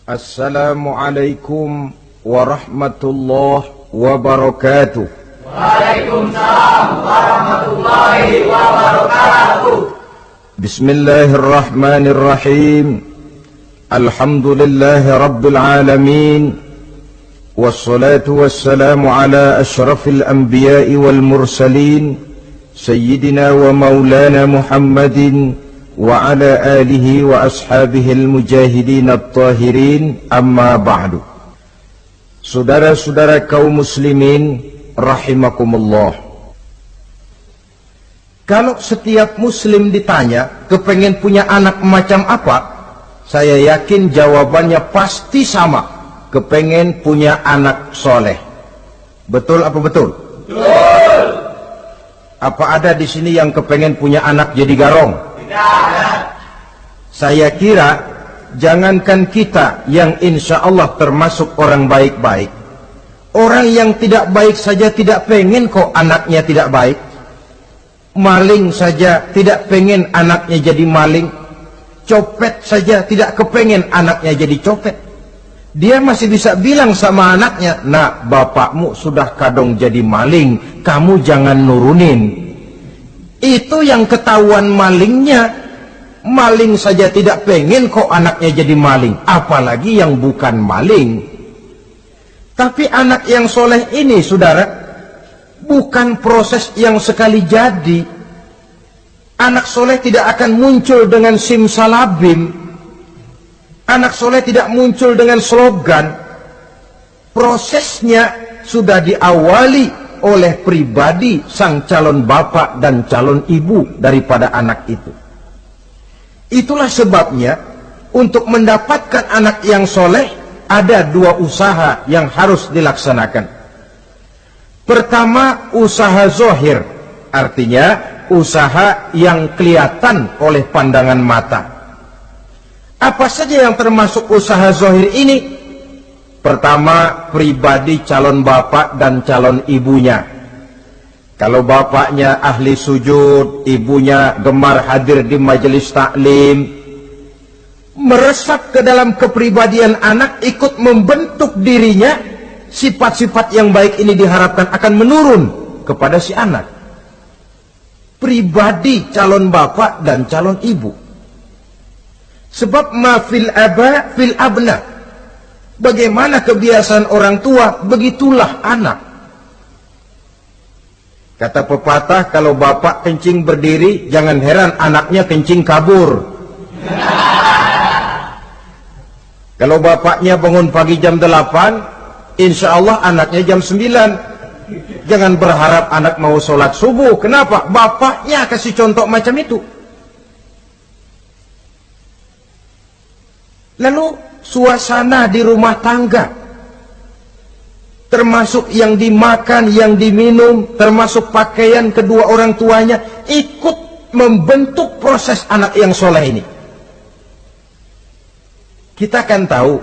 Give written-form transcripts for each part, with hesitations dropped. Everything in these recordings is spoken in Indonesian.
Assalamualaikum warahmatullahi wabarakatuh. Waalaikumsalam warahmatullahi wabarakatuh. Bismillahirrahmanirrahim. Alhamdulillahi rabbil alamin. Wassalatu wassalamu ala ashrafil anbiya'i wal mursalin, sayyidina wa maulana Muhammadin wa ala alihi wa ashabihi al-mujahidin at-tahirin, amma ba'du. Saudara-saudara kaum muslimin rahimakumullah, kalau setiap muslim ditanya kepengen punya anak macam apa, saya yakin jawabannya pasti sama, kepengen punya anak soleh. Betul apa betul? Betul. Apa ada di sini yang kepengen punya anak jadi garong? Saya kira jangankan kita yang insya Allah termasuk orang baik-baik, orang yang tidak baik saja tidak pengen kok anaknya tidak baik. Maling saja tidak pengen anaknya jadi maling. Copet saja tidak kepengen anaknya jadi copet. Dia masih bisa bilang sama anaknya, "Nak, bapakmu sudah kadung jadi maling, kamu jangan nurunin." Itu yang ketahuan malingnya. Maling saja tidak pengen kok anaknya jadi maling, apalagi yang bukan maling. Tapi anak yang soleh ini, saudara, bukan proses yang sekali jadi. Anak soleh tidak akan muncul dengan simsalabim. Anak soleh tidak muncul dengan slogan. Prosesnya sudah diawali oleh pribadi sang calon bapak dan calon ibu daripada anak itu. Itulah sebabnya untuk mendapatkan anak yang soleh ada dua usaha yang harus dilaksanakan. Pertama, usaha zohir, artinya usaha yang kelihatan oleh pandangan mata. Apa saja yang termasuk usaha zohir ini? Pertama, pribadi calon bapak dan calon ibunya. Kalau bapaknya ahli sujud, ibunya gemar hadir di majelis taklim, meresap ke dalam kepribadian anak, ikut membentuk dirinya. Sifat-sifat yang baik ini diharapkan akan menurun kepada si anak. Pribadi calon bapak dan calon ibu. Sebab ma fil aba fil abna. Bagaimana kebiasaan orang tua, begitulah anak. Kata pepatah, kalau bapak kencing berdiri, jangan heran anaknya kencing kabur. Kalau bapaknya bangun pagi jam 8, insya Allah anaknya jam 9. Jangan berharap anak mau sholat subuh. Kenapa? Bapaknya kasih contoh macam itu. Lalu suasana di rumah tangga, termasuk yang dimakan, yang diminum, termasuk pakaian kedua orang tuanya, ikut membentuk proses anak yang soleh ini. Kita kan tahu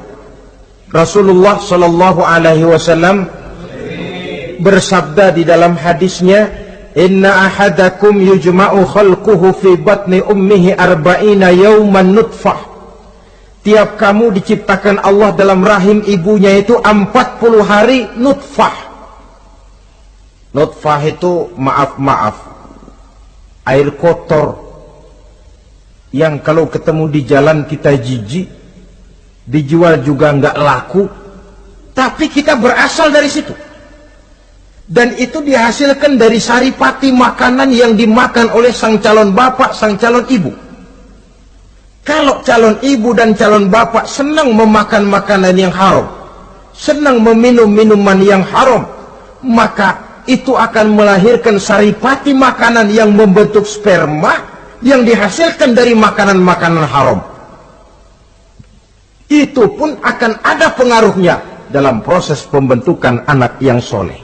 Rasulullah Shallallahu Alaihi Wasallam bersabda di dalam hadisnya, "Inna ahadakum yujma'u khalquhu fi batni ummihi arba'ina yawman nutfah." Tiap kamu diciptakan Allah dalam rahim ibunya itu 40 hari nutfah. Nutfah itu maaf, air kotor yang kalau ketemu di jalan kita jijik, dijual juga nggak laku, tapi kita berasal dari situ. Dan itu dihasilkan dari saripati makanan yang dimakan oleh sang calon bapak, sang calon ibu. Kalau calon ibu dan calon bapak senang memakan makanan yang haram, senang meminum minuman yang haram, maka itu akan melahirkan saripati makanan yang membentuk sperma yang dihasilkan dari makanan-makanan haram. Itu pun akan ada pengaruhnya dalam proses pembentukan anak yang soleh.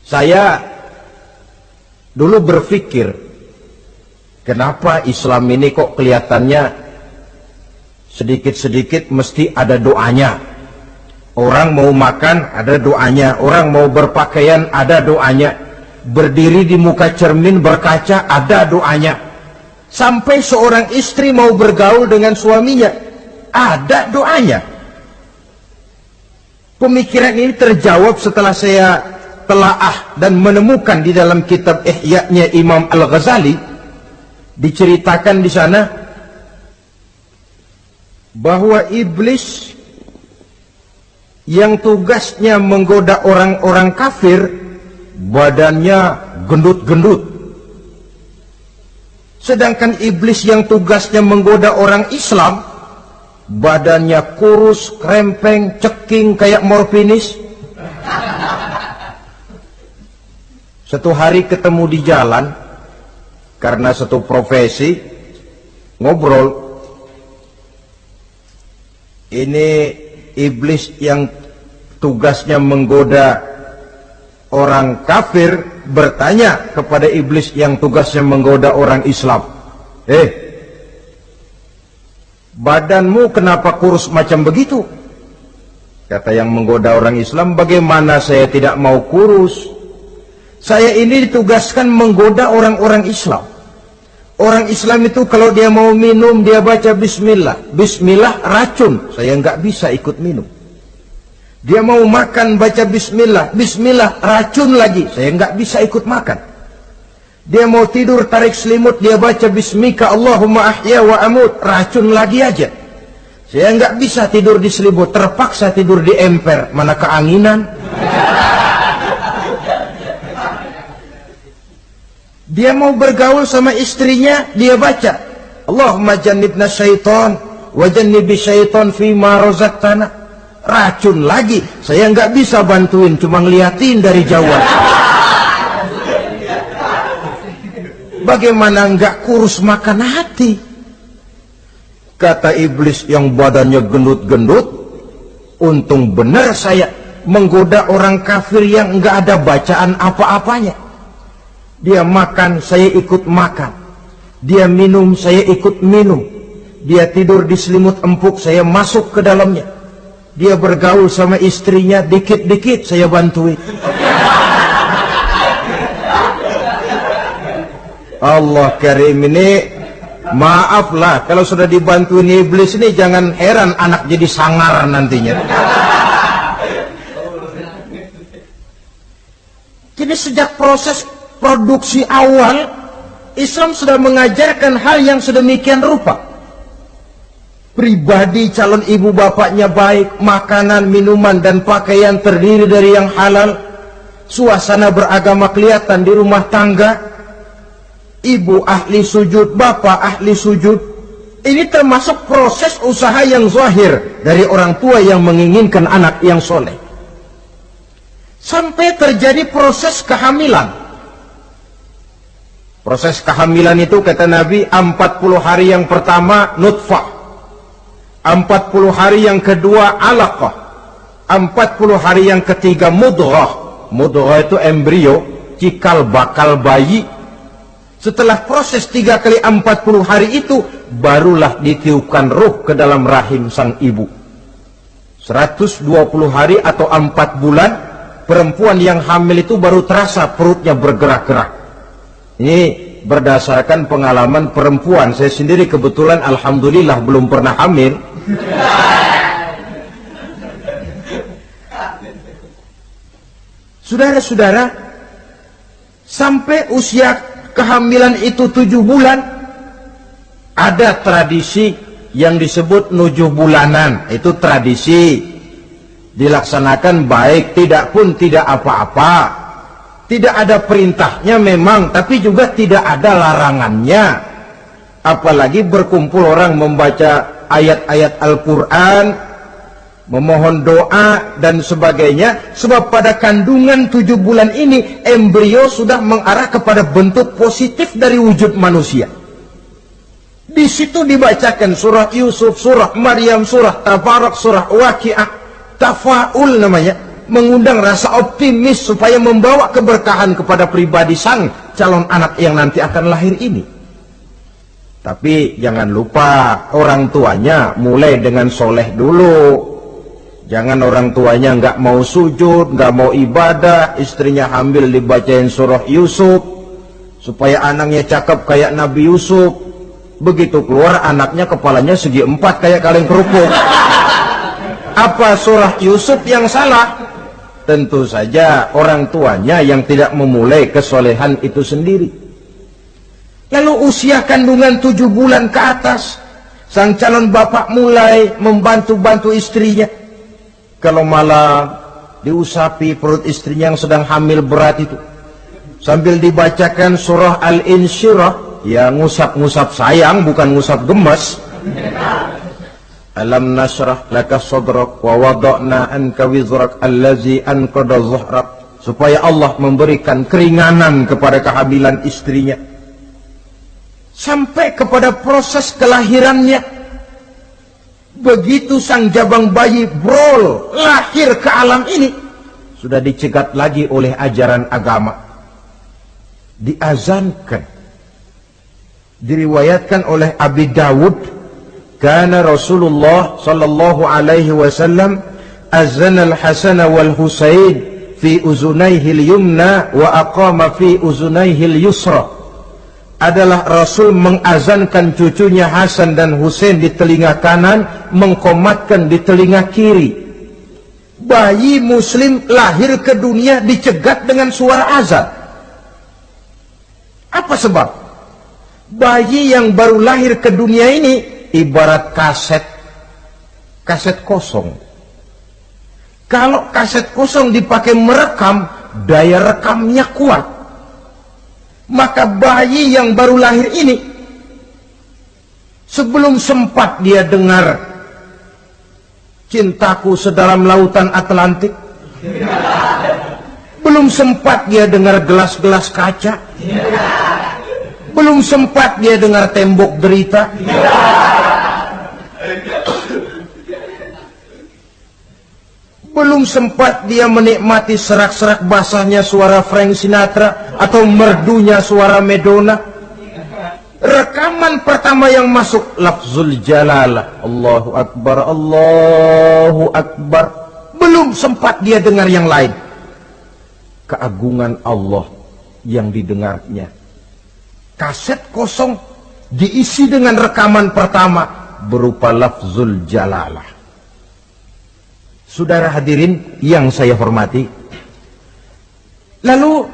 Saya dulu berpikir, kenapa Islam ini kok kelihatannya sedikit-sedikit mesti ada doanya. Orang mau makan ada doanya, orang mau berpakaian ada doanya, berdiri di muka cermin berkaca ada doanya. Sampai seorang istri mau bergaul dengan suaminya, Ada doanya. Pemikiran ini terjawab setelah saya telaah dan menemukan di dalam kitab Ihya-nya Imam Al-Ghazali. Diceritakan di sana bahwa iblis yang tugasnya menggoda orang-orang kafir, badannya gendut-gendut. Sedangkan iblis yang tugasnya menggoda orang Islam, badannya kurus, krempeng, ceking kayak morfinis. Satu hari ketemu di jalan, karena satu profesi, ngobrol. Ini iblis yang tugasnya menggoda orang kafir bertanya kepada iblis yang tugasnya menggoda orang Islam, badanmu kenapa kurus macam begitu? Kata yang menggoda orang Islam, bagaimana saya tidak mau kurus? Saya ini ditugaskan menggoda orang-orang Islam. Orang Islam itu kalau dia mau minum, dia baca bismillah. Bismillah racun, saya nggak bisa ikut minum. Dia mau makan, baca bismillah. Bismillah racun lagi, saya nggak bisa ikut makan. Dia mau tidur, tarik selimut, dia baca bismika Allahumma ahya wa amut, racun lagi aja. Saya nggak bisa tidur di selimut, terpaksa tidur di emper, mana keanginan. Dia mau bergaul sama istrinya, dia baca Allahumma jannibna syaitan wa jannibi syaitan fima razaqtana, racun lagi. Saya nggak bisa bantuin, cuma ngeliatin dari jauh. Bagaimana nggak kurus makan hati? Kata iblis yang badannya gendut-gendut, untung benar saya menggoda orang kafir yang nggak ada bacaan apa-apanya. Dia makan, saya ikut makan. Dia minum, saya ikut minum. Dia tidur di selimut empuk, saya masuk ke dalamnya. Dia bergaul sama istrinya, dikit-dikit saya bantuin. Allah Karim, ini maaflah kalau sudah dibantuin iblis ini, jangan heran anak jadi sangar nantinya. Jadi sejak proses produksi awal, Islam sudah mengajarkan hal yang sedemikian rupa. Pribadi calon ibu bapaknya baik, makanan, minuman, dan pakaian terdiri dari yang halal. Suasana beragama kelihatan di rumah tangga. Ibu ahli sujud, bapak ahli sujud. Ini termasuk proses usaha yang zahir dari orang tua yang menginginkan anak yang soleh. Sampai terjadi proses kehamilan. Proses kehamilan itu kata Nabi 40 hari yang pertama nutfah, 40 hari yang kedua alaqah, 40 hari yang ketiga mudghah. Mudghah itu embrio, cikal bakal bayi. Setelah proses 3 kali 40 hari itu, barulah ditiupkan ruh ke dalam rahim sang ibu. 120 hari atau 4 bulan, perempuan yang hamil itu baru terasa perutnya bergerak-gerak. Ini berdasarkan pengalaman perempuan. Saya sendiri kebetulan alhamdulillah belum pernah hamil. Saudara-saudara, sampai usia kehamilan itu 7 bulan, ada tradisi yang disebut nujuh bulanan. Itu tradisi dilaksanakan baik, tidak pun tidak apa-apa. Tidak ada perintahnya memang, tapi juga tidak ada larangannya. Apalagi berkumpul orang membaca ayat-ayat Al-Quran, memohon doa dan sebagainya. Sebab pada kandungan 7 bulan ini, embrio sudah mengarah kepada bentuk positif dari wujud manusia. Di situ dibacakan surah Yusuf, surah Maryam, surah Tabarak, surah Waqi'ah, tafaul namanya. Mengundang rasa optimis supaya membawa keberkahan kepada pribadi sang calon anak yang nanti akan lahir ini. Tapi jangan lupa orang tuanya mulai dengan soleh dulu. Jangan orang tuanya nggak mau sujud, nggak mau ibadah, istrinya hamil dibacain surah Yusuf supaya anaknya cakep kayak Nabi Yusuf. Begitu keluar anaknya kepalanya segi 4 kayak kaleng kerupuk. Apa surah Yusuf yang salah? Tentu saja orang tuanya yang tidak memulai kesolehan itu sendiri. Lalu usia kandungan 7 bulan ke atas, sang calon bapak mulai membantu-bantu istrinya. Kalau malam diusapi perut istrinya yang sedang hamil berat itu, sambil dibacakan surah Al-Insyirah. Ya, ngusap-ngusap sayang, bukan ngusap gemes. Alam nashrah laka sadrak wa wada'na anka wizrak allazi anqadha dhahrak, supaya Allah memberikan keringanan kepada kehamilan istrinya sampai kepada proses kelahirannya. Begitu sang jabang bayi brol lahir ke alam ini, sudah dicegat lagi oleh ajaran agama, diazankan. Diriwayatkan oleh Abi Dawud, kana Rasulullah sallallahu alaihi wasallam azana al-Hasan wal Husain fi uzunaihi al-yumna wa aqama fi uzunaihi al-yusra. Adalah Rasul mengazankan cucunya Hasan dan Husain di telinga kanan, mengkomatkan di telinga kiri. Bayi muslim lahir ke dunia dicegat dengan suara azan. Apa sebab? Bayi yang baru lahir ke dunia ini ibarat kaset kosong. Kalau kaset kosong dipakai merekam, daya rekamnya kuat. Maka bayi yang baru lahir ini, sebelum sempat dia dengar cintaku sedalam lautan Atlantik, belum sempat dia dengar gelas-gelas kaca, belum sempat dia dengar tembok derita, belum sempat dia menikmati serak-serak basahnya suara Frank Sinatra atau merdunya suara Madonna. Rekaman pertama yang masuk lafzul jalalah, Allahu Akbar, Allahu Akbar. Belum sempat dia dengar yang lain, keagungan Allah yang didengarnya. Kaset kosong diisi dengan rekaman pertama berupa lafzul jalalah. Saudara hadirin yang saya hormati, lalu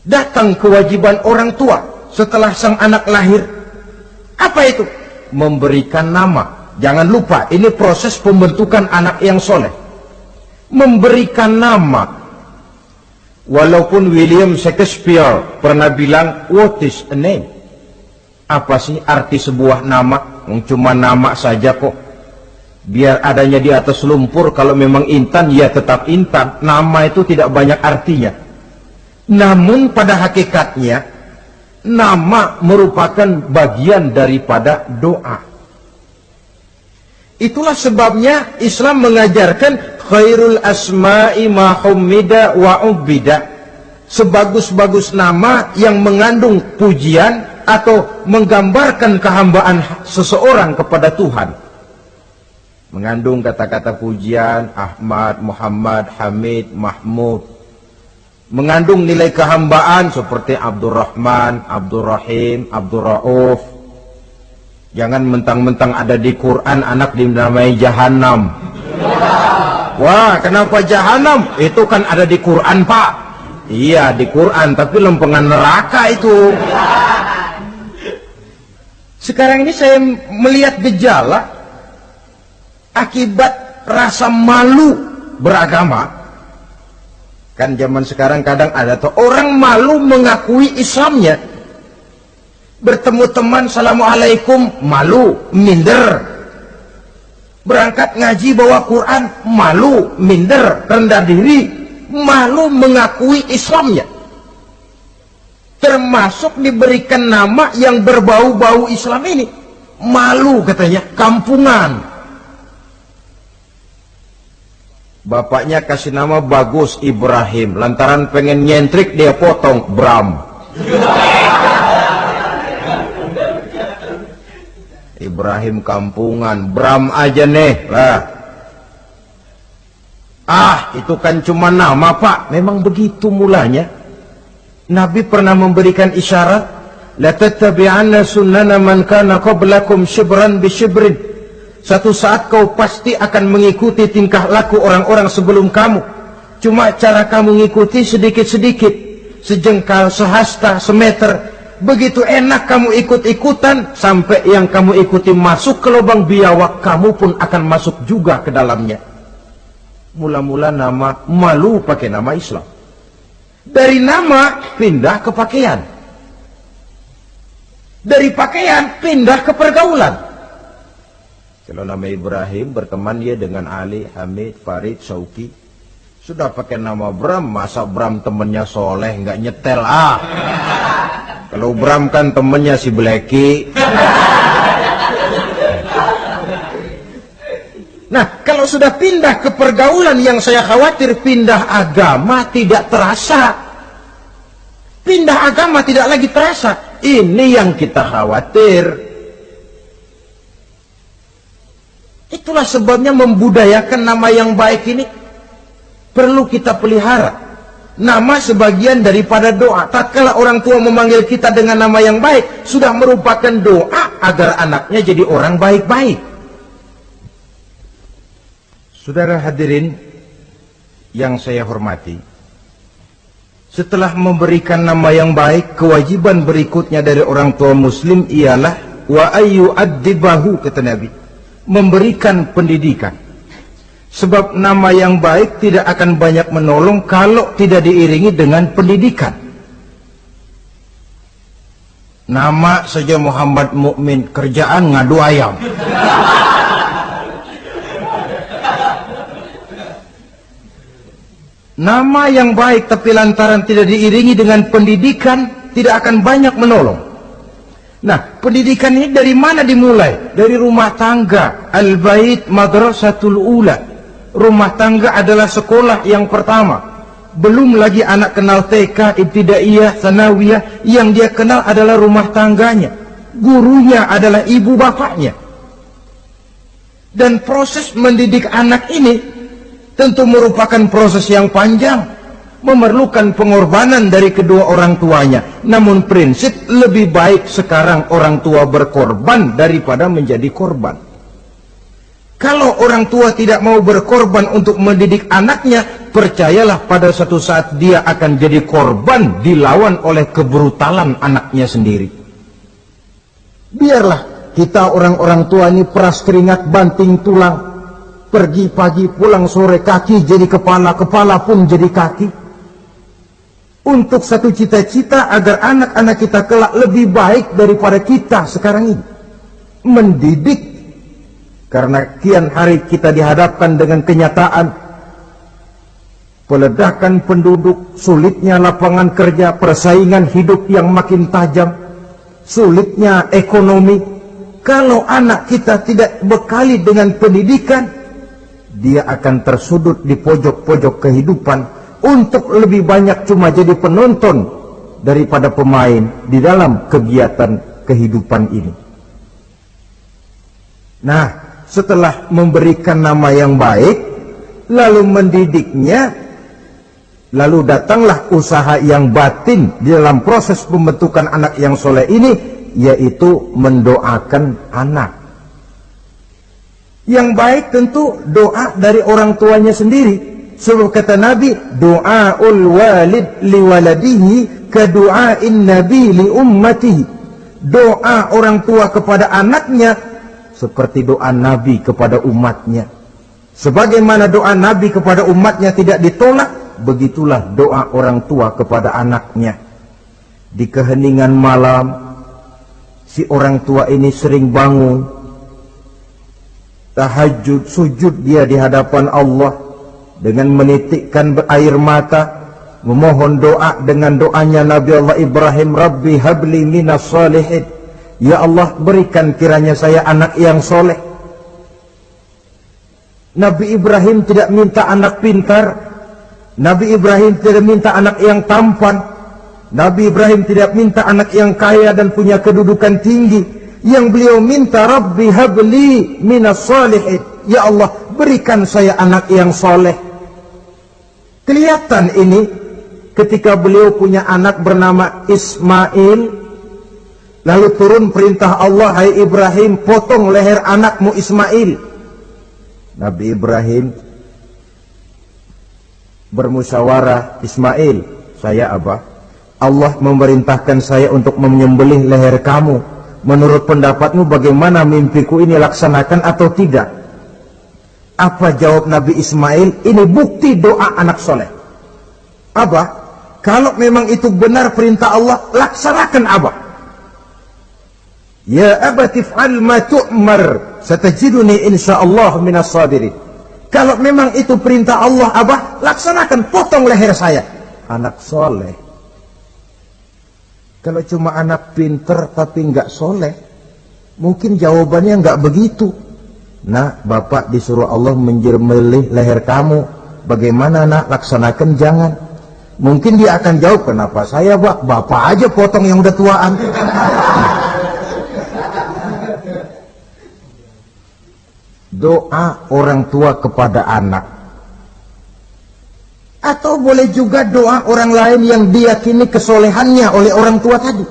datang kewajiban orang tua setelah sang anak lahir. Apa itu? Memberikan nama. Jangan lupa, ini proses pembentukan anak yang soleh. Memberikan nama. Walaupun William Shakespeare pernah bilang, what is a name? Apa sih arti sebuah nama? Cuma nama saja kok. Biar adanya di atas lumpur, kalau memang intan, ya tetap intan. Nama itu tidak banyak artinya. Namun pada hakikatnya, nama merupakan bagian daripada doa. Itulah sebabnya Islam mengajarkan khairul asma'i ma hummida wa ubida. Sebagus-bagus nama yang mengandung pujian atau menggambarkan kehambaan seseorang kepada Tuhan. Mengandung kata-kata pujian, Ahmad, Muhammad, Hamid, Mahmud. Mengandung nilai kehambaan seperti Abdurrahman, Abdurrahim, Abdurrauf. Jangan mentang-mentang ada di Quran anak dinamai Jahannam. Wah, kenapa Jahannam? Itu kan ada di Quran, Pak. Iya, di Quran, tapi lempengan neraka itu. Sekarang ini saya melihat gejala akibat rasa malu beragama. Kan zaman sekarang kadang ada tuh orang malu mengakui Islamnya. Bertemu teman, Assalamualaikum, malu, minder. Berangkat ngaji bawa Quran, malu, minder, rendah diri, malu mengakui Islamnya. Termasuk diberikan nama yang berbau-bau Islam ini. Malu katanya, kampungan. Bapaknya kasih nama bagus, Ibrahim. Lantaran pengen nyentrik, dia potong Bram. Ibrahim kampungan, Bram aja nih lah. Itu kan cuma nama, Pak. Memang begitu mulanya. Nabi pernah memberikan isyarat, la tattabi'anna sunnana man kana qablakum shibran bi shibrin. Satu saat kau pasti akan mengikuti tingkah laku orang-orang sebelum kamu. Cuma cara kamu mengikuti sedikit-sedikit, sejengkal, sehasta, semeter. Begitu enak kamu ikut-ikutan, sampai yang kamu ikuti masuk ke lubang biawak, kamu pun akan masuk juga ke dalamnya. Mula-mula nama, malu pakai nama Islam. Dari nama pindah ke pakaian, dari pakaian pindah ke pergaulan. Kalau nama Ibrahim berteman dia dengan Ali, Hamid, Farid, Sauki. Sudah pakai nama Bram, masa Bram temennya soleh nggak nyetel Kalau Bram kan temennya si Blacky. Nah, kalau sudah pindah ke pergaulan, yang saya khawatir pindah agama tidak terasa. Pindah agama tidak lagi terasa. Ini yang kita khawatir. Itulah sebabnya membudayakan nama yang baik ini perlu kita pelihara. Nama sebagian daripada doa. Tatkala orang tua memanggil kita dengan nama yang baik, sudah merupakan doa agar anaknya jadi orang baik-baik. Saudara hadirin yang saya hormati, setelah memberikan nama yang baik, kewajiban berikutnya dari orang tua muslim ialah wa ayyu'addibahu, kata Nabi, memberikan pendidikan. Sebab nama yang baik tidak akan banyak menolong kalau tidak diiringi dengan pendidikan. Nama saja Muhammad Mukmin, kerjaan ngadu ayam. Nama yang baik tapi lantaran tidak diiringi dengan pendidikan, tidak akan banyak menolong. Nah, pendidikan ini dari mana dimulai? Dari rumah tangga. Al-bait madrasatul ula. Rumah tangga adalah sekolah yang pertama. Belum lagi anak kenal TK, ibtidaiyah, sanawiyah. Yang dia kenal adalah rumah tangganya. Gurunya adalah ibu bapaknya. Dan proses mendidik anak ini tentu merupakan proses yang panjang, memerlukan pengorbanan dari kedua orang tuanya. Namun prinsip lebih baik sekarang orang tua berkorban daripada menjadi korban. Kalau orang tua tidak mau berkorban untuk mendidik anaknya, percayalah pada suatu saat dia akan jadi korban, dilawan oleh kebrutalan anaknya sendiri. Biarlah kita orang-orang tua ini peras keringat banting tulang, pergi pagi pulang sore, kaki jadi kepala, kepala pun jadi kaki, untuk satu cita-cita agar anak-anak kita kelak lebih baik daripada kita sekarang ini. Mendidik, karena kian hari kita dihadapkan dengan kenyataan peledakan penduduk, sulitnya lapangan kerja, persaingan hidup yang makin tajam, sulitnya ekonomi. Kalau anak kita tidak bekali dengan pendidikan, dia akan tersudut di pojok-pojok kehidupan untuk lebih banyak cuma jadi penonton daripada pemain di dalam kegiatan kehidupan ini. Nah, setelah memberikan nama yang baik, lalu mendidiknya, lalu datanglah usaha yang batin di dalam proses pembentukan anak yang soleh ini, yaitu mendoakan anak. Yang baik tentu doa dari orang tuanya sendiri. Sebab kata Nabi, doaul walid liwaladihi kadu'ain nabi li ummatihi. Doa orang tua kepada anaknya seperti doa Nabi kepada umatnya. Sebagaimana doa Nabi kepada umatnya tidak ditolak, begitulah doa orang tua kepada anaknya. Di keheningan malam, si orang tua ini sering bangun, tahajud, sujud dia di hadapan Allah dengan menitikkan air mata, memohon doa dengan doanya Nabi Allah Ibrahim, Rabbi habli minas salihin. Ya Allah, berikan kiranya saya anak yang soleh. Nabi Ibrahim tidak minta anak pintar, Nabi Ibrahim tidak minta anak yang tampan, Nabi Ibrahim tidak minta anak yang kaya dan punya kedudukan tinggi. Yang beliau minta, Rabbi habli minas salihin. Ya Allah, berikan saya anak yang soleh. Kelihatan ini ketika beliau punya anak bernama Ismail. Lalu turun perintah Allah, hai Ibrahim, potong leher anakmu Ismail. Nabi Ibrahim bermusyawarah, Ismail, saya Abah, Allah memerintahkan saya untuk menyembelih leher kamu. Menurut pendapatmu bagaimana mimpiku ini, laksanakan atau tidak? Apa jawab Nabi Ismail? Ini bukti doa anak soleh. Abah, kalau memang itu benar perintah Allah, laksanakan Abah. Ya abati fa'al ma tu'mar, satajiduni insyaallah minas sabirin. Kalau memang itu perintah Allah, Abah, laksanakan, potong leher saya. Anak soleh. Kalau cuma anak pinter tapi nggak soleh, mungkin jawabannya nggak begitu. Nah, bapak disuruh Allah menyembelih leher kamu. Bagaimana nak, laksanakan jangan. Mungkin dia akan jawab, kenapa saya bapak aja potong yang udah tuaan. Doa orang tua kepada anak, atau boleh juga doa orang lain yang diyakini kesolehannya oleh orang tua tadi.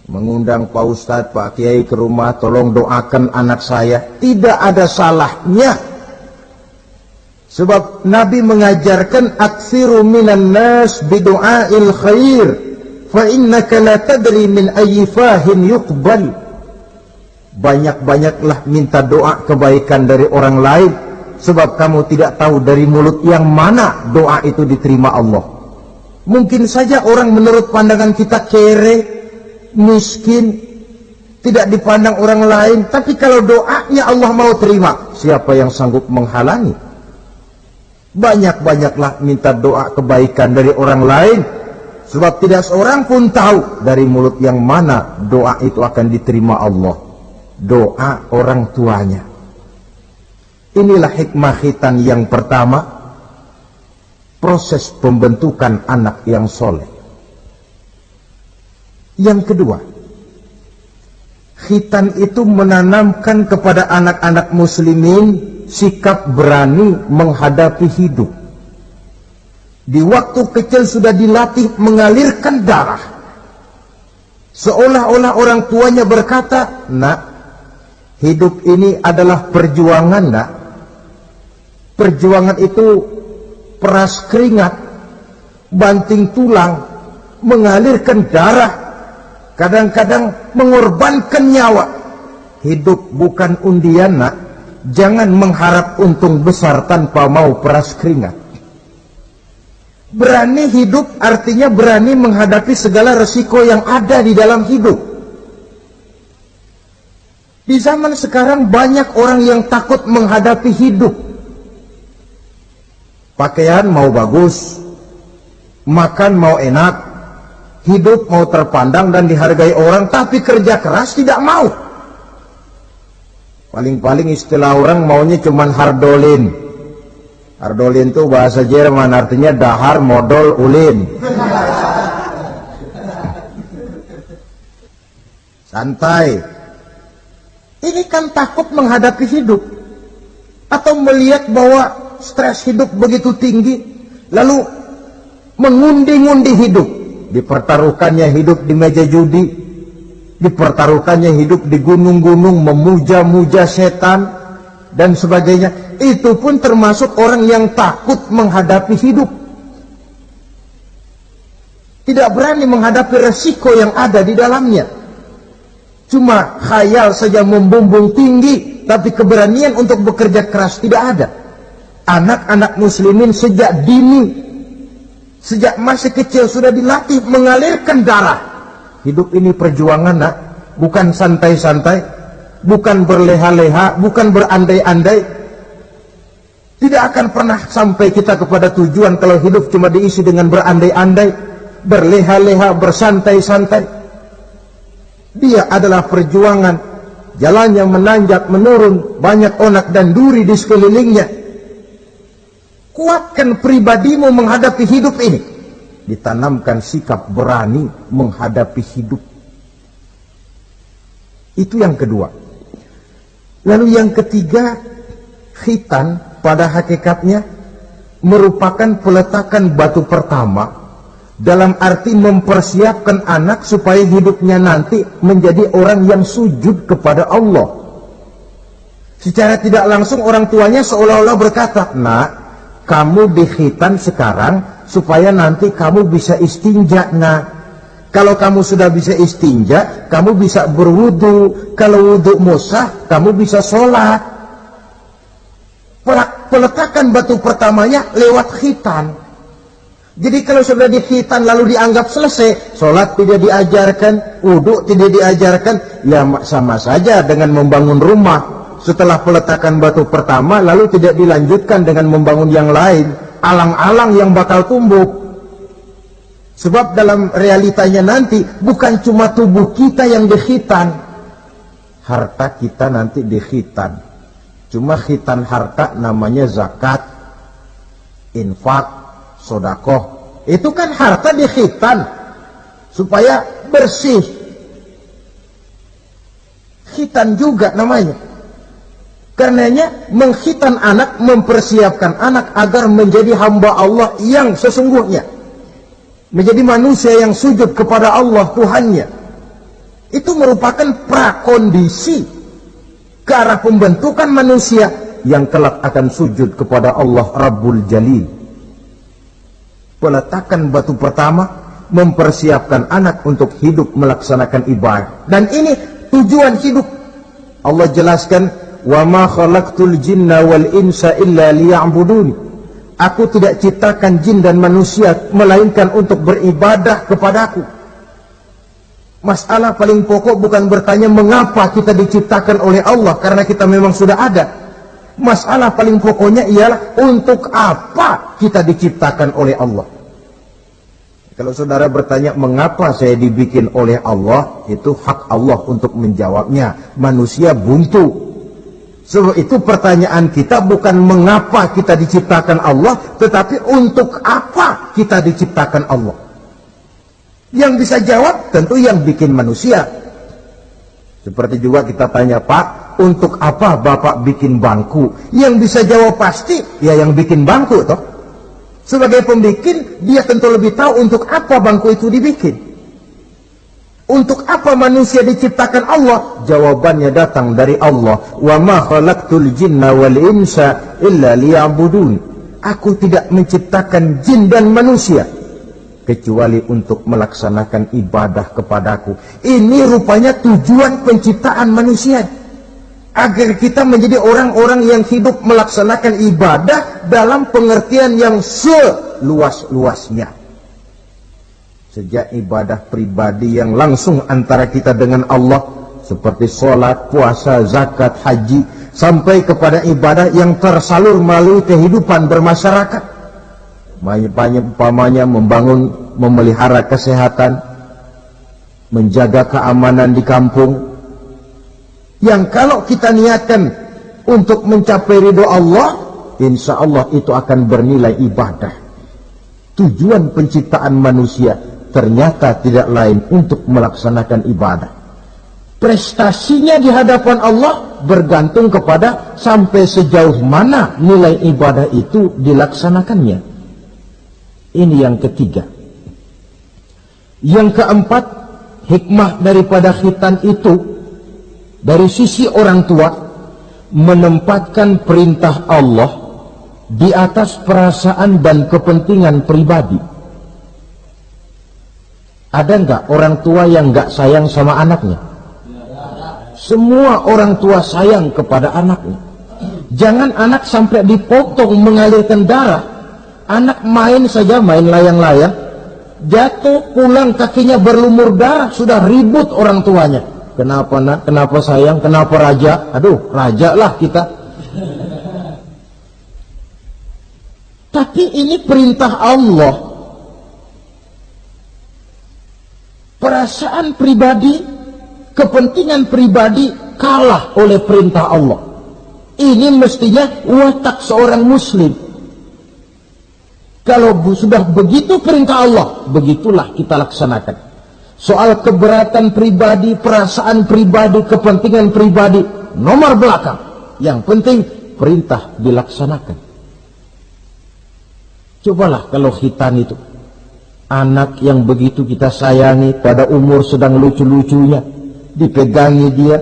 Mengundang Pak Ustadz, Pak Kiai ke rumah, tolong doakan anak saya, tidak ada salahnya. Sebab Nabi mengajarkan, aksiru minan nas bidu'ail khair, fa innaka la tadri min ayyi fahin yuqbal. Banyak-banyaklah minta doa kebaikan dari orang lain, sebab kamu tidak tahu dari mulut yang mana doa itu diterima Allah. Mungkin saja orang menurut pandangan kita kere, miskin, tidak dipandang orang lain, tapi kalau doanya Allah mau terima, siapa yang sanggup menghalangi? Banyak-banyaklah minta doa kebaikan dari orang lain, sebab tidak seorang pun tahu dari mulut yang mana doa itu akan diterima Allah. Doa orang tuanya. Inilah hikmah khitan yang pertama, proses pembentukan anak yang soleh. Yang kedua, khitan itu menanamkan kepada anak-anak muslimin sikap berani menghadapi hidup. Di waktu kecil sudah dilatih mengalirkan darah, seolah-olah orang tuanya berkata, nak, hidup ini adalah perjuangan, nak. Perjuangan itu peras keringat, banting tulang, mengalirkan darah, kadang-kadang mengorbankan nyawa. Hidup bukan undian, nak. Jangan mengharap untung besar tanpa mau peras keringat. Berani hidup artinya berani menghadapi segala resiko yang ada di dalam hidup. Di zaman sekarang banyak orang yang takut menghadapi hidup. Pakaian mau bagus, makan mau enak, hidup mau terpandang dan dihargai orang, tapi kerja keras tidak mau. Paling-paling istilah orang maunya cuman hardolin. Hardolin itu bahasa Jerman, artinya dahar, modal, ulin. Santai. Ini kan takut menghadapi hidup, atau melihat bahwa stres hidup begitu tinggi, lalu mengundi-ngundi hidup. Dipertaruhkannya hidup di meja judi, dipertaruhkannya hidup di gunung-gunung, memuja-muja setan, dan sebagainya. Itu pun termasuk orang yang takut menghadapi hidup. Tidak berani menghadapi resiko yang ada di dalamnya. Cuma khayal saja membumbung tinggi, tapi keberanian untuk bekerja keras tidak ada. Anak-anak muslimin sejak dini, sejak masih kecil sudah dilatih mengalirkan darah. Hidup ini perjuangan, nak. Bukan santai-santai, bukan berleha-leha, bukan berandai-andai. Tidak akan pernah sampai kita kepada tujuan kalau hidup cuma diisi dengan berandai-andai, berleha-leha, bersantai-santai. Dia adalah perjuangan, jalannya menanjak menurun, banyak onak dan duri di sekelilingnya. Kuatkan pribadimu menghadapi hidup ini. Ditanamkan sikap berani menghadapi hidup. Itu yang kedua. Lalu yang ketiga, khitan pada hakikatnya merupakan peletakan batu pertama dalam arti mempersiapkan anak supaya hidupnya nanti menjadi orang yang sujud kepada Allah. Secara tidak langsung orang tuanya seolah-olah berkata, "Nak, kamu dikhitan sekarang supaya nanti kamu bisa istinja, nak. Kalau kamu sudah bisa istinja, kamu bisa berwudu. Kalau wudu musah, kamu bisa sholat." Peletakan batu pertamanya lewat khitan. Jadi kalau sudah dikhitan lalu dianggap selesai, sholat tidak diajarkan, wudu tidak diajarkan, ya sama saja dengan membangun rumah. Setelah peletakan batu pertama lalu tidak dilanjutkan dengan membangun yang lain, alang-alang yang bakal tumbuh. Sebab dalam realitanya nanti bukan cuma tubuh kita yang dikhitan, harta kita nanti dikhitan. Cuma khitan harta namanya zakat, infak, sodakoh. Itu kan harta dikhitan supaya bersih. Khitan juga namanya. Karenanya mengkhitan anak, mempersiapkan anak agar menjadi hamba Allah yang sesungguhnya, menjadi manusia yang sujud kepada Allah Tuhannya. Itu merupakan prakondisi ke arah pembentukan manusia yang kelak akan sujud kepada Allah Rabbul Jalil. Peletakan batu pertama mempersiapkan anak untuk hidup melaksanakan ibadah. Dan ini tujuan hidup. Allah jelaskan, "Wa ma khalaqtul jinna wal insa illa liya'budun." Aku tidak ciptakan jin dan manusia melainkan untuk beribadah kepadaku. Masalah paling pokok bukan bertanya mengapa kita diciptakan oleh Allah, karena kita memang sudah ada. Masalah paling pokoknya ialah untuk apa kita diciptakan oleh Allah. Kalau saudara bertanya mengapa saya dibikin oleh Allah, itu hak Allah untuk menjawabnya. Manusia buntu. Sebab itu pertanyaan kita bukan mengapa kita diciptakan Allah, tetapi untuk apa kita diciptakan Allah. Yang bisa jawab tentu yang bikin manusia. Seperti juga kita tanya, "Pak, untuk apa Bapak bikin bangku?" Yang bisa jawab pasti ya yang bikin bangku toh. Sebagai pembikin, dia tentu lebih tahu untuk apa bangku itu dibikin. Untuk apa manusia diciptakan Allah? Jawabannya datang dari Allah. "Wa ma khalaqtul jinna wal insa illa liya'budun." Aku tidak menciptakan jin dan manusia kecuali untuk melaksanakan ibadah kepadaku. Ini rupanya tujuan penciptaan manusia, agar kita menjadi orang-orang yang hidup melaksanakan ibadah dalam pengertian yang seluas-luasnya. Sejak ibadah pribadi yang langsung antara kita dengan Allah, seperti sholat, puasa, zakat, haji, sampai kepada ibadah yang tersalur melalui kehidupan bermasyarakat. Umpamanya membangun, memelihara kesehatan, menjaga keamanan di kampung, yang kalau kita niatkan untuk mencapai ridho Allah, insya Allah itu akan bernilai ibadah. Tujuan penciptaan manusia ternyata tidak lain untuk melaksanakan ibadah. Prestasinya di hadapan Allah bergantung kepada sampai sejauh mana nilai ibadah itu dilaksanakannya. Ini yang ketiga. Yang keempat, hikmah daripada khitan itu dari sisi orang tua menempatkan perintah Allah di atas perasaan dan kepentingan pribadi. Ada enggak orang tua yang enggak sayang sama anaknya? Semua orang tua sayang kepada anaknya. Jangan anak sampai dipotong mengalirkan darah. Anak main saja, main layang-layang, jatuh, pulang kakinya berlumur darah, sudah ribut orang tuanya. Kenapa nak? Kenapa sayang? Kenapa raja? Aduh, raja lah kita. Tapi ini perintah Allah. Perasaan pribadi, kepentingan pribadi kalah oleh perintah Allah. Ini mestinya watak seorang muslim. Kalau sudah begitu perintah Allah, begitulah kita laksanakan. Soal keberatan pribadi, perasaan pribadi, kepentingan pribadi, nomor belakang. Yang penting perintah dilaksanakan. Cobalah kalau khitan itu Anak yang begitu kita sayangi pada umur sedang lucu-lucunya, dipegangi dia,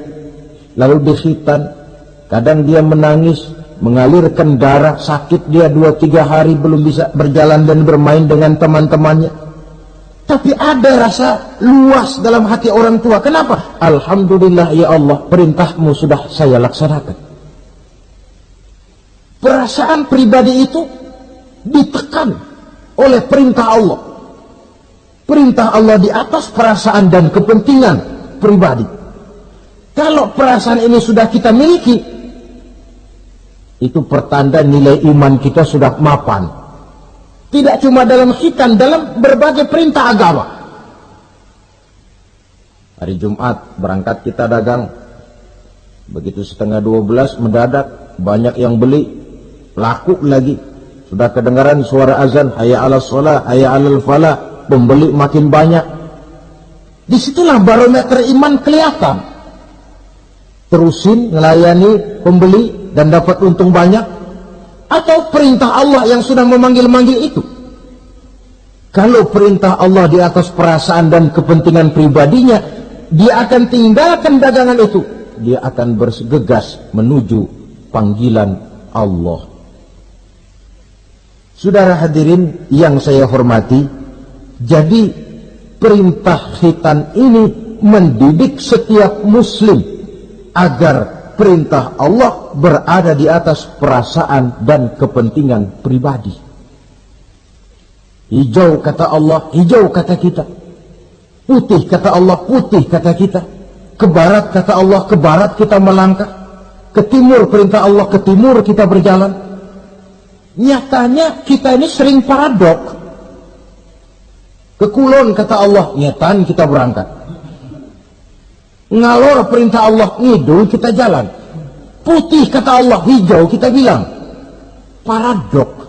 lalu dikhitan. Kadang dia menangis, mengalirkan darah, sakit dia 2-3 hari belum bisa berjalan dan bermain dengan teman-temannya. Tapi ada rasa luas dalam hati orang tua. Kenapa? Alhamdulillah ya Allah, perintahmu sudah saya laksanakan. Perasaan pribadi itu ditekan oleh perintah Allah. Perintah Allah di atas perasaan dan kepentingan pribadi. Kalau perasaan ini sudah kita miliki, itu pertanda nilai iman kita sudah mapan. Tidak cuma dalam khitan, dalam berbagai perintah agama. Hari Jumat berangkat kita dagang. Begitu 11:30 mendadak banyak yang beli, laku lagi. Sudah kedengaran suara azan, hayya 'alas shalah, hayya 'alal falah. Pembeli makin banyak. Disitulah barometer iman kelihatan. Terusin melayani pembeli dan dapat untung banyak, atau perintah Allah yang sudah memanggil-manggil itu. Kalau perintah Allah di atas perasaan dan kepentingan pribadinya, dia akan tinggalkan dagangan itu. Dia akan bergegas menuju panggilan Allah. Saudara hadirin yang saya hormati, jadi perintah khitan ini mendidik setiap muslim agar perintah Allah berada di atas perasaan dan kepentingan pribadi. Hijau kata Allah, hijau kata kita. Putih kata Allah, putih kata kita. Ke barat kata Allah, ke barat kita melangkah. Ke timur perintah Allah, ke timur kita berjalan. Nyatanya kita ini sering paradok. Ke kulon kata Allah, nyetan kita berangkat. Ngalor perintah Allah, ngidul kita jalan. Putih kata Allah, hijau kita bilang. Paradok.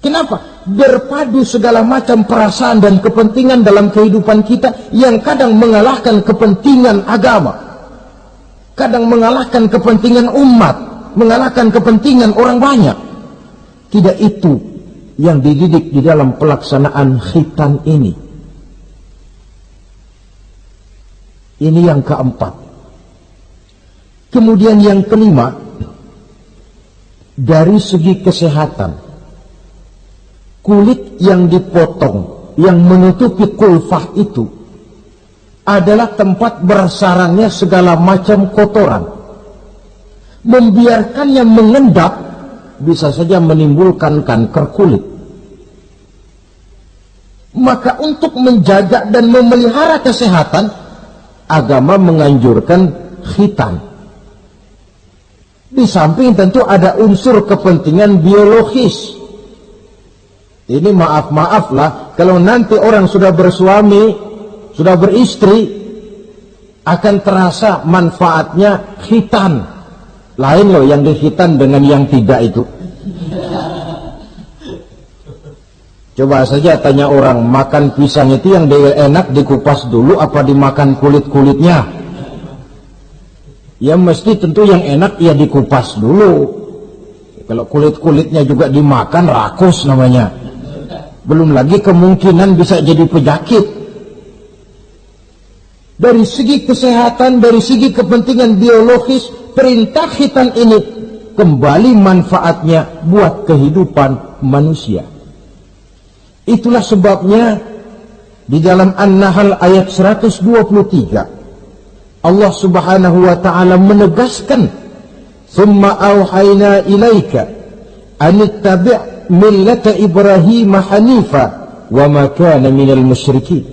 Kenapa? Berpadu segala macam perasaan dan kepentingan dalam kehidupan kita yang kadang mengalahkan kepentingan agama. Kadang mengalahkan kepentingan umat, mengalahkan kepentingan orang banyak. Tidak itu yang dididik di dalam pelaksanaan khitan ini. Ini yang keempat. Kemudian yang kelima, dari segi kesehatan, kulit yang dipotong, yang menutupi kulfah itu adalah tempat bersarangnya segala macam kotoran. Membiarkannya mengendap bisa saja menimbulkan kanker kulit. Maka untuk menjaga dan memelihara kesehatan, agama menganjurkan khitan. Di samping tentu ada unsur kepentingan biologis. Ini maaf-maaflah, kalau nanti orang sudah bersuami, sudah beristri, akan terasa manfaatnya khitan. Lain loh yang dikhitan dengan yang tidak itu. Coba saja tanya orang, makan pisang itu yang enak dikupas dulu apa dimakan kulit-kulitnya? Ya mesti tentu yang enak ya dikupas dulu. Kalau kulit-kulitnya juga dimakan, rakus namanya. Belum lagi kemungkinan bisa jadi penyakit. Dari segi kesehatan, dari segi kepentingan biologis, perintah khitan ini kembali manfaatnya buat kehidupan manusia. Itulah sebabnya di dalam An-Nahl ayat 123 Allah Subhanahu wa taala menegaskan, "Tsumma auhayna ilaika an ittabi' millata Ibrahim hanifa wa ma kana minal musyrikin."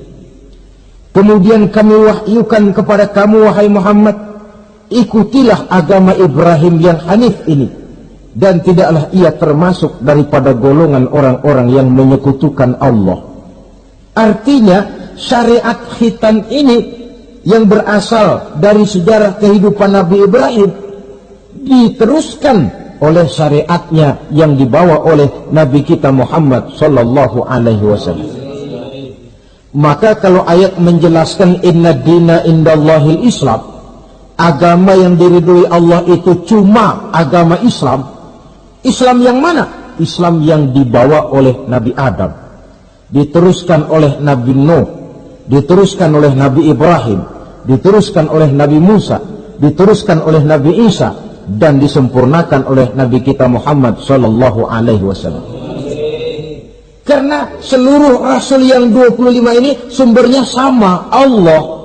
Kemudian kami wahyukan kepada kamu wahai Muhammad, ikutilah agama Ibrahim yang hanif ini, dan tidaklah ia termasuk daripada golongan orang-orang yang menyekutukan Allah. Artinya syariat khitan ini yang berasal dari sejarah kehidupan Nabi Ibrahim diteruskan oleh syariatnya yang dibawa oleh Nabi kita Muhammad sallallahu alaihi wasallam. Maka kalau ayat menjelaskan inna dina indallahil Islam, agama yang diridhoi Allah itu cuma agama Islam. Islam yang mana? Islam yang dibawa oleh Nabi Adam. diteruskan oleh Nabi Nuh, diteruskan oleh Nabi Ibrahim, diteruskan oleh Nabi Musa, diteruskan oleh Nabi Isa, dan disempurnakan oleh Nabi kita Muhammad sallallahu alaihi wasallam. Karena seluruh rasul yang 25 ini sumbernya sama, Allah.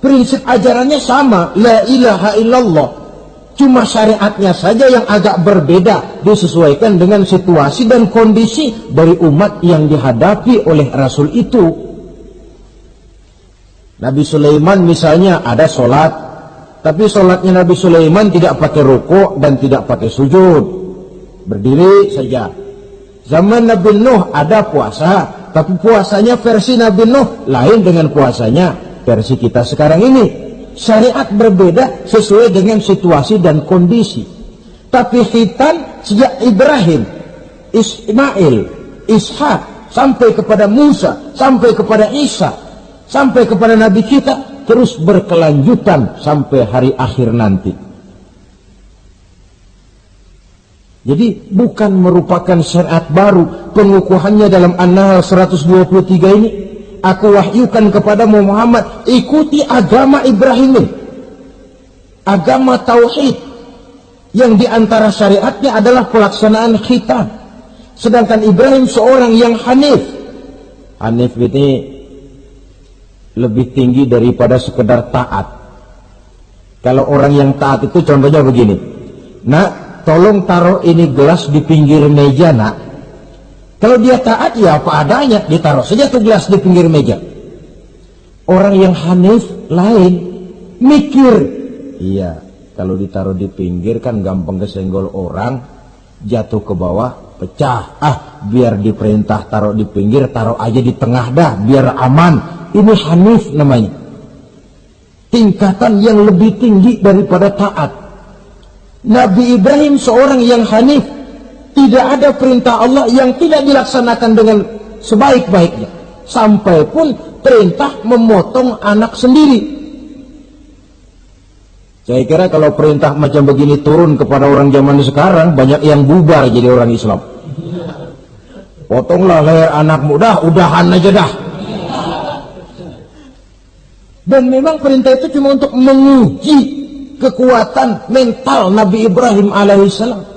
Prinsip ajarannya sama, la ilaha illallah. Cuma syariatnya saja yang agak berbeda, disesuaikan dengan situasi dan kondisi dari umat yang dihadapi oleh rasul itu. Nabi Sulaiman misalnya ada sholat, tapi sholatnya Nabi Sulaiman tidak pakai rukuk dan tidak pakai sujud, berdiri saja. Zaman Nabi Nuh ada puasa, tapi puasanya versi Nabi Nuh lain dengan puasanya versi kita sekarang ini. Syariat berbeda sesuai dengan situasi dan kondisi. Tapi khitan sejak Ibrahim, Ismail, Ishak, sampai kepada Musa, sampai kepada Isa, sampai kepada Nabi kita, terus berkelanjutan sampai hari akhir nanti. Jadi bukan merupakan syariat baru. Pengukuhannya dalam An-Nahl 123 ini, aku wahyukan kepada Muhammad, ikuti agama Ibrahim, agama tauhid, yang diantara syariatnya adalah pelaksanaan khitan. Sedangkan Ibrahim seorang yang hanif. Hanif ini lebih tinggi daripada sekedar taat. Kalau orang yang taat itu contohnya begini, nak, tolong taruh ini gelas di pinggir meja, nak. Kalau dia taat ya apa adanya, ditaruh saja tuh gelas di pinggir meja. Orang yang hanif lain, mikir. Iya, kalau ditaruh di pinggir kan gampang kesenggol orang, jatuh ke bawah, pecah. Biar diperintah taruh di pinggir, taruh aja di tengah dah, biar aman. Ini hanif namanya. Tingkatan yang lebih tinggi daripada taat. Nabi Ibrahim seorang yang hanif. Tidak ada perintah Allah yang tidak dilaksanakan dengan sebaik-baiknya. Sampai pun perintah memotong anak sendiri. Saya kira kalau perintah macam begini turun kepada orang zaman sekarang, banyak yang bubar jadi orang Islam. Potonglah leher anakmu, udahan aja dah. Dan memang perintah itu cuma untuk menguji kekuatan mental Nabi Ibrahim alaihissalam.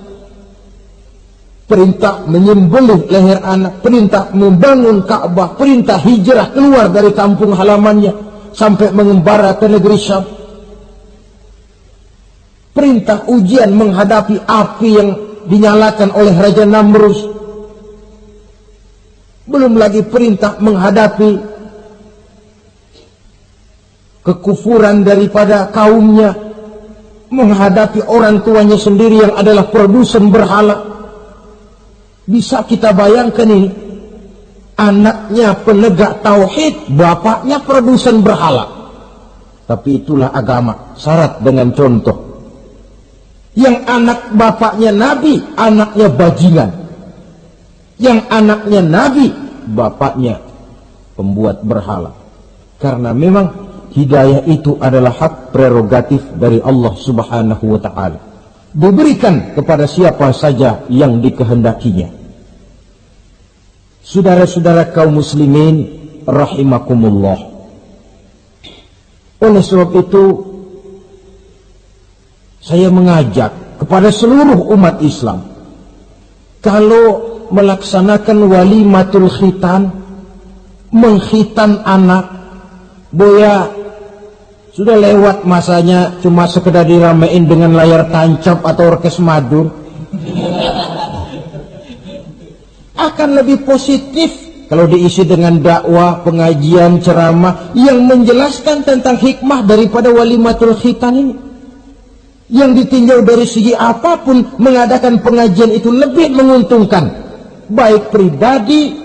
Perintah menyembelih leher anak, perintah membangun Ka'bah, perintah hijrah keluar dari kampung halamannya sampai mengembara ke negeri Syam. Perintah ujian menghadapi api yang dinyalakan oleh Raja Namrus. Belum lagi perintah menghadapi kekufuran daripada kaumnya, menghadapi orang tuanya sendiri yang adalah produsen berhala. Bisa kita bayangkan ini, anaknya penegak tauhid, bapaknya produsen berhala. Tapi itulah agama, syarat dengan contoh. Yang anak bapaknya nabi, anaknya bajingan. Yang anaknya nabi, bapaknya pembuat berhala. Karena memang hidayah itu adalah hak prerogatif dari Allah Subhanahu wa ta'ala. Diberikan kepada siapa saja yang dikehendakinya. Saudara-saudara kaum muslimin rahimakumullah. Oleh sebab itu, saya mengajak kepada seluruh umat Islam, kalau melaksanakan walimatul khitan, mengkhitan anak, boya sudah lewat masanya cuma sekedar diramein dengan layar tancap atau orkes madur. Akan lebih positif kalau diisi dengan dakwah, pengajian, ceramah yang menjelaskan tentang hikmah daripada walimatul khitan ini. Yang ditinjau dari segi apapun, mengadakan pengajian itu lebih menguntungkan, baik pribadi,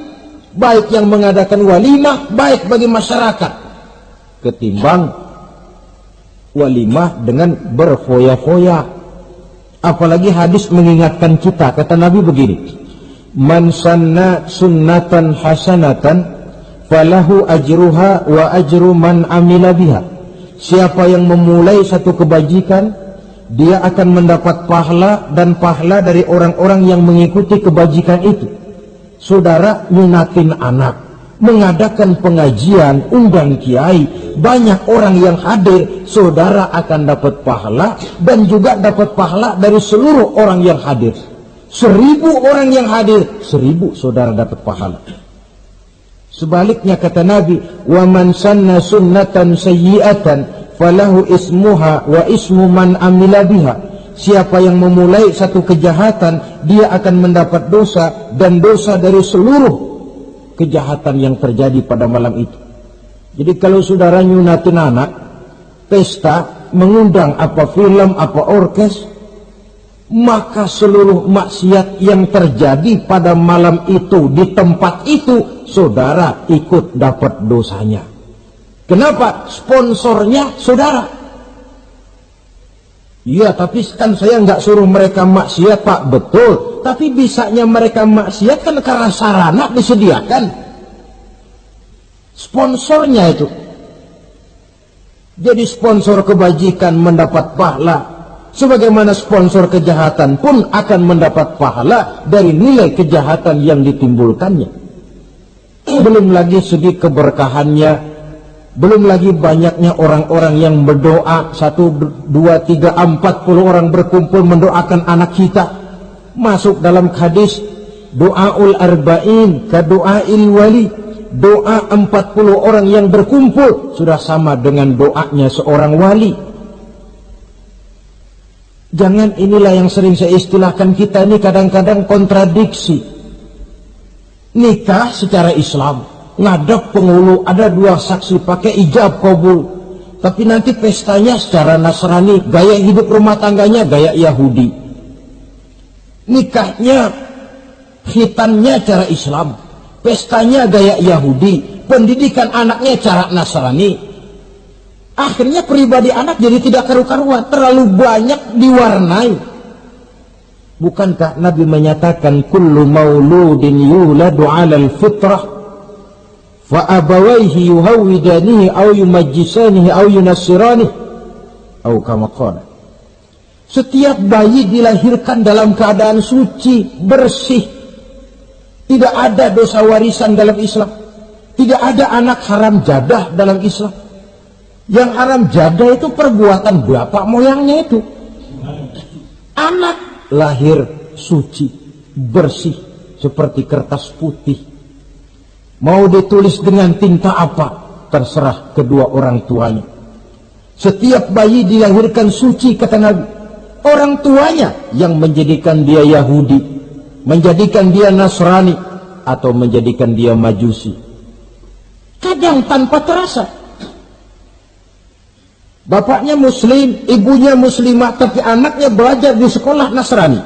baik yang mengadakan walimah, baik bagi masyarakat, ketimbang walimah dengan berfoya-foya. Apalagi hadis mengingatkan kita, kata Nabi begini, man sanna sunnatan hasanatan falahu ajruha wa ajru man amila biha. Siapa yang memulai satu kebajikan, dia akan mendapat pahala dan pahala dari orang-orang yang mengikuti kebajikan itu. Saudara nyunatin anak, mengadakan pengajian, undang kiai, banyak orang yang hadir, saudara akan dapat pahala dan juga dapat pahala dari seluruh orang yang hadir. 1000 orang yang hadir, 1000 saudara dapat pahala. Sebaliknya kata Nabi, wa man sanna sunnatan sayyi'atan falahu ismuha wa ismu man amila biha. Siapa yang memulai satu kejahatan, dia akan mendapat dosa dan dosa dari seluruh kejahatan yang terjadi pada malam itu. Jadi kalau saudara nyunatin anak, pesta, mengundang apa film, apa orkes, maka seluruh maksiat yang terjadi pada malam itu di tempat itu, saudara ikut dapat dosanya. Kenapa? Sponsornya saudara. Iya, tapi kan saya nggak suruh mereka maksiat, Pak. Betul, tapi bisanya mereka maksiat kan karena sarana disediakan. Sponsornya itu. Jadi sponsor kebajikan mendapat pahala, sebagaimana sponsor kejahatan pun akan mendapat pahala dari nilai kejahatan yang ditimbulkannya. Belum lagi segi keberkahannya, belum lagi banyaknya orang-orang yang berdoa, 1, 2, 3, 40 orang berkumpul mendoakan anak kita. Masuk dalam hadis doaul arba'in ka doail wali. Doa 40 orang yang berkumpul sudah sama dengan doanya seorang wali. Jangan, inilah yang sering saya istilahkan, kita ini kadang-kadang kontradiksi. Nikah secara Islam, ngadap penghulu, ada 2 saksi, pakai ijab kabul, tapi nanti pestanya secara Nasrani, gaya hidup rumah tangganya gaya Yahudi. Nikahnya, khitannya cara Islam, pestanya gaya Yahudi, pendidikan anaknya cara Nasrani. Akhirnya pribadi anak jadi tidak karu-karuan, terlalu banyak diwarnai. Bukankah Nabi menyatakan kullu mauludin yuladu 'alal fitrah fa abawaihi yuhawidanihi aw yumajjisanihi aw yunassiranihi atau kama qala. Setiap bayi dilahirkan dalam keadaan suci, bersih. Tidak ada dosa warisan dalam Islam. Tidak ada anak haram jadah dalam Islam. Yang haram jadah itu perbuatan bapak moyangnya itu. Anak lahir suci, bersih, seperti kertas putih. Mau ditulis dengan tinta apa, terserah kedua orang tuanya. Setiap bayi dilahirkan suci, kata Nabi. Orang tuanya yang menjadikan dia Yahudi, menjadikan dia Nasrani, atau menjadikan dia Majusi. Kadang tanpa terasa. Bapaknya Muslim, ibunya Muslimah, tapi anaknya belajar di sekolah Nasrani.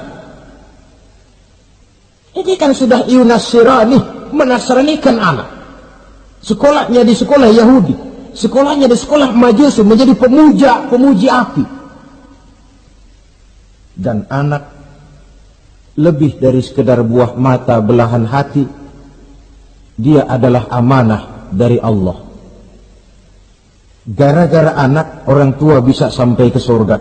Ini kan sudah yunasirani, menasranikan anak. Sekolahnya di sekolah Yahudi, sekolahnya di sekolah Majusi, menjadi pemuji api. Dan anak lebih dari sekedar buah mata belahan hati, dia adalah amanah dari Allah. Gara-gara anak, orang tua bisa sampai ke surga.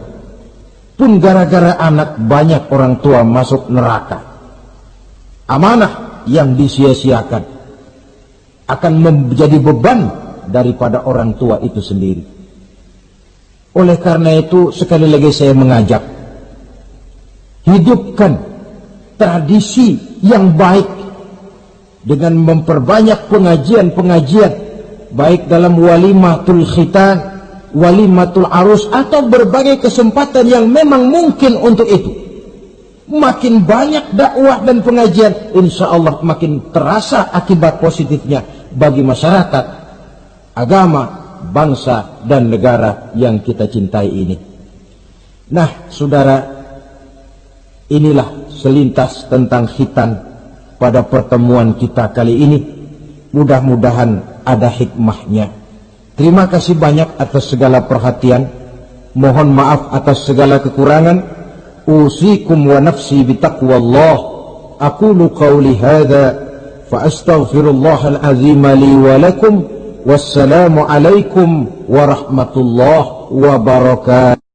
Pun gara-gara anak, banyak orang tua masuk neraka. Amanah yang disia-siakan akan menjadi beban daripada orang tua itu sendiri. Oleh karena itu, sekali lagi saya mengajak, hidupkan tradisi yang baik dengan memperbanyak pengajian-pengajian, baik dalam walimatul khitan, walimatul arus, atau berbagai kesempatan yang memang mungkin untuk itu. Makin banyak dakwah dan pengajian, insya Allah makin terasa akibat positifnya bagi masyarakat, agama, bangsa, dan negara yang kita cintai ini. Nah, saudara, inilah selintas tentang khitan pada pertemuan kita kali ini. Mudah-mudahan ada hikmahnya. Terima kasih banyak atas segala perhatian. Mohon maaf atas segala kekurangan. Usikum wa nafsi bitaqwallah. Aqulu qawli hadha fa astaghfirullahal azim li wa lakum. Wassalamu alaikum warahmatullahi wabarakatuh.